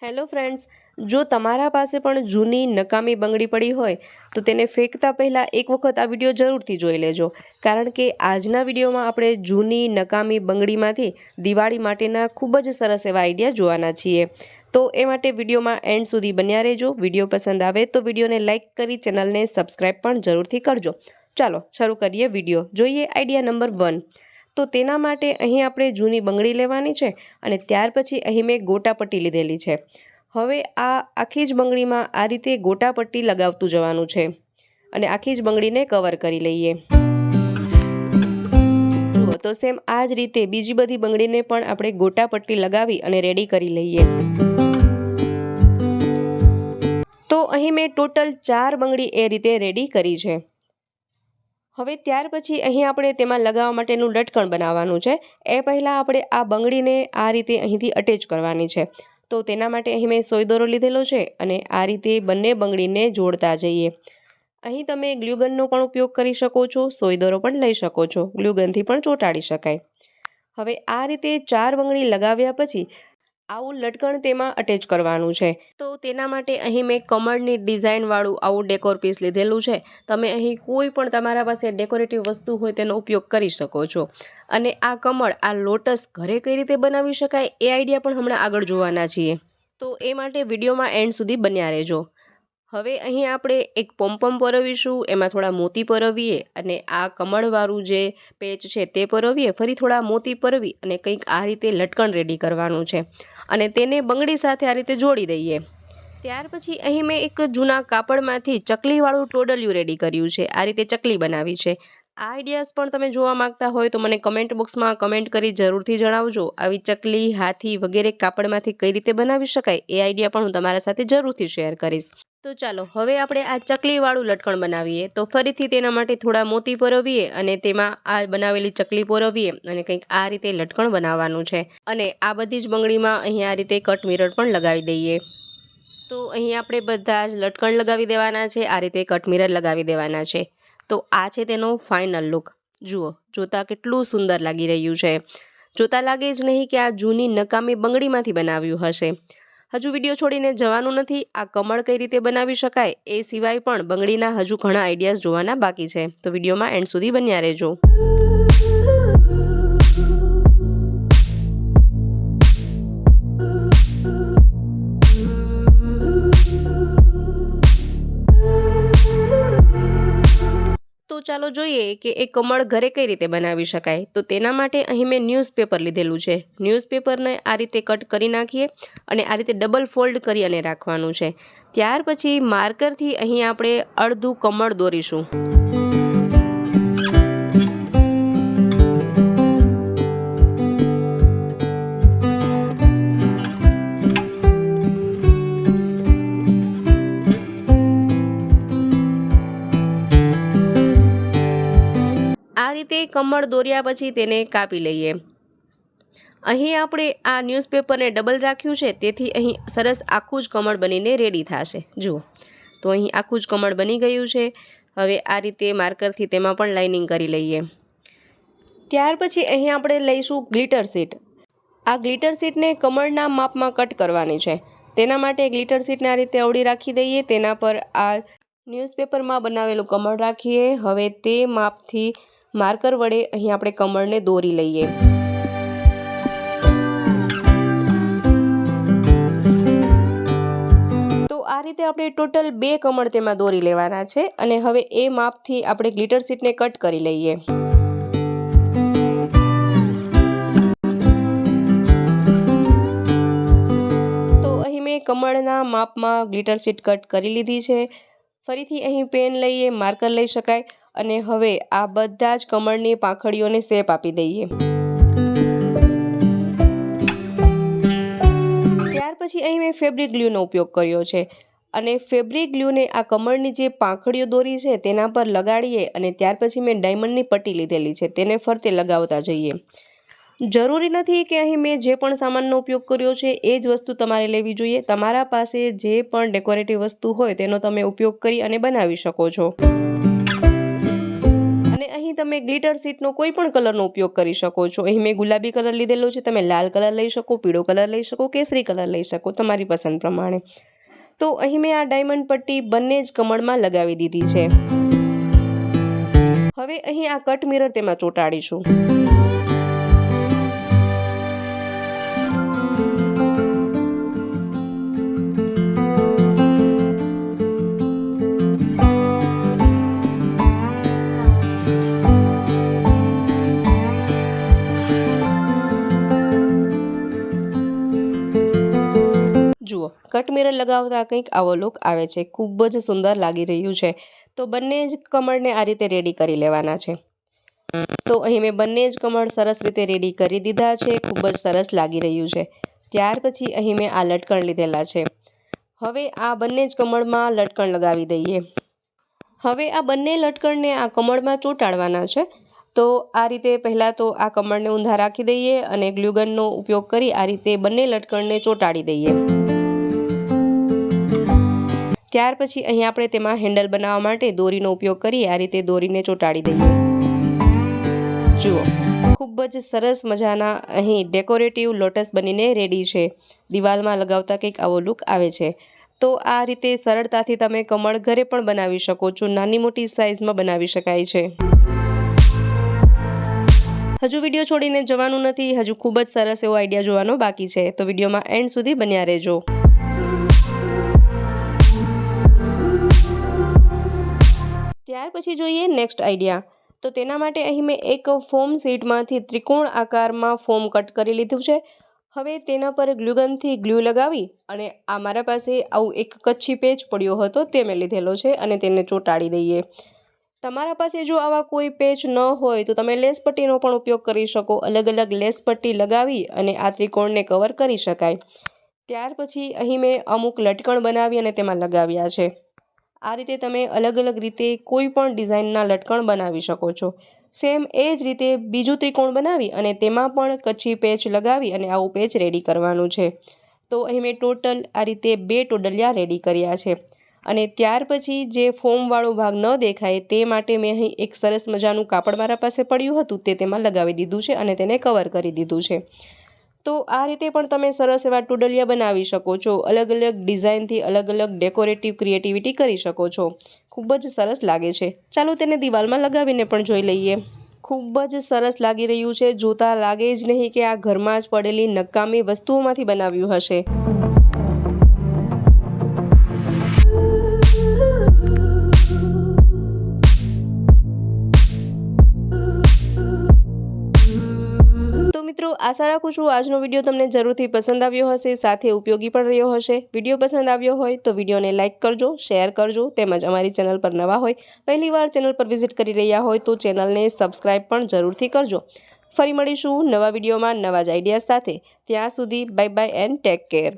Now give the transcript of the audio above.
Hello friends, જો તમારા પાસે પણ જૂની નકામી બંગડી પડી હોય તો તેને ફેંકતા પહેલાં એક વખત આ વિડીયો જરૂરથી જોઈ લેજો. કારણ કે આજના વિડીયોમાં આપણે જૂની નકામી બંગડીમાંથી દિવાળી માટેના ખૂબ જ સરસ એવા આઈડિયા જોવાના છીએ. તો એ માટે વિડીયોમાં એન્ડ સુધી બન્યા રહેજો. વિડીયો પસંદ આવે તો વિડીયોને લાઇક કરી ચેનલને સબસ્ક્રાઈબ પણ જરૂરથી કરજો. ચાલો શરૂ કરીએ વિડીયો. જોઈએ આઈડિયા નંબર 1. તો તેના માટે અહીં આપણે જૂની બંગડી લેવાની છે અને ત્યાર પછી અહીં મેં ગોટાપટ્ટી લીધેલી છે. હવે આ આખી જ બંગડીમાં આ રીતે ગોટાપટ્ટી લગાવતું જવાનું છે અને આખી જ બંગડીને કવર કરી લઈએ. જુઓ તો સેમ આ જ રીતે બીજી બધી બંગડીને પણ આપણે ગોટાપટ્ટી લગાવી અને રેડી કરી લઈએ. તો અહીં મેં ટોટલ 4 બંગડી એ રીતે રેડી કરી છે. હવે ત્યાર પછી અહીં આપણે તેમાં લગાવવા માટેનું લટકણ બનાવવાનું છે. એ પહેલાં આપણે આ બંગડીને આ રીતે અહીંથી અટેચ કરવાની છે. તો તેના માટે અહીં મેં સોય દોરો લીધેલો છે અને આ રીતે બંને બંગડીને જોડતા જઈએ. અહીં તમે ગ્લુગનનો પણ ઉપયોગ કરી શકો છો, સોય દોરો પણ લઈ શકો છો, ગ્લુગનથી પણ ચોંટાડી શકાય. હવે આ રીતે 4 બંગડી લગાવ્યા પછી આવું લટકણ તેમાં અટેચ કરવાનું છે. તો તેના માટે અહીં મેં કમળની ડિઝાઇનવાળું આવું ડેકોર પીસ લીધેલું છે. તમે અહીં કોઈ પણ તમારા પાસે ડેકોરેટિવ વસ્તુ હોય તેનો ઉપયોગ કરી શકો છો. અને આ કમળ, આ લોટસ ઘરે કઈ રીતે બનાવી શકાય એ આઈડિયા પણ હમણાં આગળ જોવાના છીએ. તો એ માટે વિડીયોમાં એન્ડ સુધી બન્યા રહેજો. હવે અહીં આપણે એક પોમપોમ પરવીશું, એમાં થોડા મોતી પરવીએ અને આ કમળવાળું જે પેચ છે તે પરવીએ, ફરી થોડા મોતી પરવી અને કંઈક આ રીતે લટકણ રેડી કરવાનું છે અને તેને બંગડી સાથે આ રીતે જોડી દઈએ. ત્યાર પછી અહીં મેં એક જૂના કાપડમાંથી ચકલીવાળું ટોડલિયું રેડી કર્યું છે. આ રીતે ચકલી બનાવી છે. આ આઈડિયાઝ પણ તમે જોવા માંગતા હોય તો મને કમેન્ટ બોક્સમાં કમેન્ટ કરી જરૂરથી જણાવજો. આવી ચકલી, હાથી વગેરે કાપડમાંથી કઈ રીતે બનાવી શકાય એ આઈડિયા પણ હું તમારા સાથે જરૂરથી શેર કરીશ. તો ચાલો હવે આપણે આ ચકલીવાળું લટકણ બનાવીએ. તો ફરીથી તેના માટે થોડા મોતી પરવીએ અને તેમાં આ બનાવેલી ચકલી પરવીએ અને કંઈક આ રીતે લટકણ બનાવવાનું છે. અને આ બધી જ બંગડીમાં અહીં આ રીતે કટ મિરર પણ લગાવી દઈએ. તો અહીં આપણે બધા જ લટકણ લગાવી દેવાના છે, આ રીતે કટ મિરર લગાવી દેવાના છે. તો આ છે તેનો ફાઇનલ લુક. જુઓ, જોતાં કેટલું સુંદર લાગી રહ્યું છે. જોતાં લાગે જ નહીં કે આ જૂની નકામી બંગડીમાંથી બનાવ્યું હશે. હજુ વિડીયો છોડીને જવાનું નથી. આ કમળ કઈ રીતે બનાવી શકાય એ સિવાય પણ બંગડીના હજુ ઘણા આઈડિયાઝ જોવાના બાકી છે. તો વિડીયોમાં એન્ડ સુધી બન્યા રહેજો. તો ચાલો જોઈએ કે એ કમળ ઘરે કઈ રીતે બનાવી શકાય. તો તેના માટે અહીં મેં ન્યૂઝપેપર લીધેલું છે. ન્યૂઝપેપરને આ રીતે કટ કરી નાખીએ અને આ રીતે ડબલ ફોલ્ડ કરી અને રાખવાનું છે. ત્યાર પછી માર્કરથી અહીં આપણે અડધું કમળ દોરીશું. આ રીતે કમળ દોર્યા પછી તેને કાપી લઈએ. અહીં આપણે આ ન્યૂઝપેપરને ડબલ રાખ્યું છે તેથી અહીં સરસ આખું જ કમળ બનીને રેડી થશે. જુઓ, તો અહીં આખું જ કમળ બની ગયું છે. હવે આ રીતે માર્કરથી તેમાં પણ લાઇનિંગ કરી લઈએ. ત્યાર પછી અહીં આપણે લઈશું ગ્લિટર શીટ. આ ગ્લિટર શીટને કમળના માપમાં કટ કરવાની છે. તેના માટે ગ્લિટર શીટને આ રીતે અવળી રાખી દઈએ. તેના પર આ ન્યૂઝપેપરમાં બનાવેલું કમળ રાખીએ. હવે તે માપથી માર્કર વડે અહીં આપણે કમળને દોરી લઈએ. તો આ રીતે આપણે ટોટલ 2 કમળ તેમાં દોરી લેવાના છે અને હવે એ માપથી આપણે ગ્લિટર શીટને કટ કરી લઈએ. તો અહીં મેં કમળના માપમાં ગ્લિટર શીટ કટ કરી લીધી છે. ફરીથી અહીં પેન લઈએ, માર્કર લઈ શકાય અને હવે આ બધા જ કમળની પાંખડીઓને શેપ આપી દઈએ. ત્યાર પછી અહીં મેં ફેબ્રિક ગ્લુનો ઉપયોગ કર્યો છે અને ફેબ્રિક ગ્લુને આ કમળની જે પાંખડીઓ દોરી છે તેના પર લગાડીએ અને ત્યાર પછી મેં ડાયમંડની પટ્ટી લીધેલી છે તેને ફરતે લગાવતા જઈએ. જરૂરી નથી કે અહીં મેં જે પણ સામાનનો ઉપયોગ કર્યો છે એ જ વસ્તુ તમારે લેવી જોઈએ. તમારા પાસે જે પણ ડેકોરેટિવ વસ્તુ હોય તેનો તમે ઉપયોગ કરી અને બનાવી શકો છો. અને અહીં તમે ગ્લિટર શીટનો કોઈ પણ કલરનો ઉપયોગ કરી શકો છો. અહીં મેં ગુલાબી કલર લીધેલો છે, તમે લાલ કલર લઈ શકો, પીળો કલર લઈ શકો, કેસરી કલર લઈ શકો, તમારી પસંદ પ્રમાણે. તો અહીં મેં આ ડાયમંડ પટ્ટી બંને જ કમળમાં લગાવી દીધી છે. હવે અહીં આ કટ મિરર તેમાં ચોંટાડીશું. જુઓ, કટ મિરર લગાવતા કંઈક આવો લુક આવે છે. ખૂબ જ સુંદર લાગી રહ્યું છે. તો બંને જ કમળને આ રીતે રેડી કરી લેવાના છે. તો અહીં મેં બંને જ કમળ સરસ રીતે રેડી કરી દીધા છે. ખૂબ જ સરસ લાગી રહ્યું છે. ત્યાર પછી અહીં મેં આ લટકણ લીધેલા છે. હવે આ બંને જ કમળમાં લટકણ લગાવી દઈએ. હવે આ બંને લટકણને આ કમળમાં ચોંટાડવાના છે. તો આ રીતે પહેલાં તો આ કમળને ઊંધા રાખી દઈએ અને ગ્લુગનનો ઉપયોગ કરી આ રીતે બંને લટકણને ચોંટાડી દઈએ. ત્યાર પછી અહીં આપણે તેમાં હેન્ડલ બનાવવા માટે દોરીનો ઉપયોગ કરી આ રીતે દોરીને ચોંટાડી દઈએ. જુઓ, ખૂબ જ સરસ મજાના અહીં ડેકોરેટિવ લોટસ બનીને રેડી છે. દિવાલમાં લગાવતા કંઈક આવો લુક આવે છે. તો આ રીતે સરળતાથી તમે કમળ ઘરે પણ બનાવી શકો છો. નાની મોટી સાઇઝમાં બનાવી શકાય છે. હજુ વિડીયો છોડીને જવાનું નથી. હજુ ખૂબ જ સરસ એવો આઈડિયા જોવાનો બાકી છે. તો વિડીયોમાં એન્ડ સુધી બન્યા રહેજો. ત્યાર પછી જોઈએ નેક્સ્ટ આઈડિયા. તો તેના માટે અહીં મેં એક ફોમ શીટમાંથી ત્રિકોણ આકારમાં ફોમ કટ કરી લીધું છે. હવે તેના પર ગ્લુગનથી ગ્લુ લગાવી અને આ મારા પાસે આવું એક કચ્છી પેચ પડ્યો હતો તે મેં લીધેલો છે અને તેને ચોંટાડી દઈએ. તમારા પાસે જો આવા કોઈ પેચ ન હોય તો તમે લેસ પટ્ટીનો પણ ઉપયોગ કરી શકો. અલગ અલગ લેસ પટ્ટી લગાવી અને આ ત્રિકોણને કવર કરી શકાય. ત્યાર પછી અહીં મેં અમુક લટકણ બનાવી અને તેમાં લગાવ્યા છે. આ રીતે તમે અલગ અલગ રીતે કોઈ પણ ડિઝાઇનના લટકણ બનાવી શકો છો. સેમ એ જ રીતે બીજું ત્રિકોણ બનાવી અને તેમાં પણ કચ્છી પેચ લગાવી અને આવું પેચ રેડી કરવાનું છે. તો અહીં મેં ટોટલ આ રીતે 2 ટોડલિયા રેડી કર્યા છે. અને ત્યાર પછી જે ફોમવાળો ભાગ ન દેખાય તે માટે મેં અહીં એક સરસ મજાનું કાપડ મારા પાસે પડ્યું હતું તે તેમાં લગાવી દીધું છે અને તેને કવર કરી દીધું છે. તો આ રીતે પણ તમે સરસ એવા ટોડલિયા બનાવી શકો છો. અલગ અલગ ડિઝાઇનથી અલગ અલગ ડેકોરેટિવ ક્રિએટિવિટી કરી શકો છો. ખૂબ જ સરસ લાગે છે. ચાલો તેને દિવાલમાં લગાવીને પણ જોઈ લઈએ. ખૂબ જ સરસ લાગી રહ્યું છે. જોતાં લાગે જ નહીં કે આ ઘરમાં જ પડેલી નકામી વસ્તુઓમાંથી બનાવ્યું હશે. મિત્રો, આશા રાખું છું આજનો વિડીયો તમને જરૂરથી પસંદ આવ્યો હશે, સાથે ઉપયોગી પણ રહ્યો હશે. વિડીયો પસંદ આવ્યો હોય તો વિડીયોને લાઇક કરજો, શેર કરજો, તેમજ અમારી ચેનલ પર નવા હોય, પહેલીવાર ચેનલ પર વિઝિટ કરી રહ્યા હોય તો ચેનલને સબસ્ક્રાઈબ પણ જરૂરથી કરજો. ફરી મળીશું નવા વિડીયોમાં નવા જ આઈડિયા સાથે. ત્યાં સુધી bye bye and take care.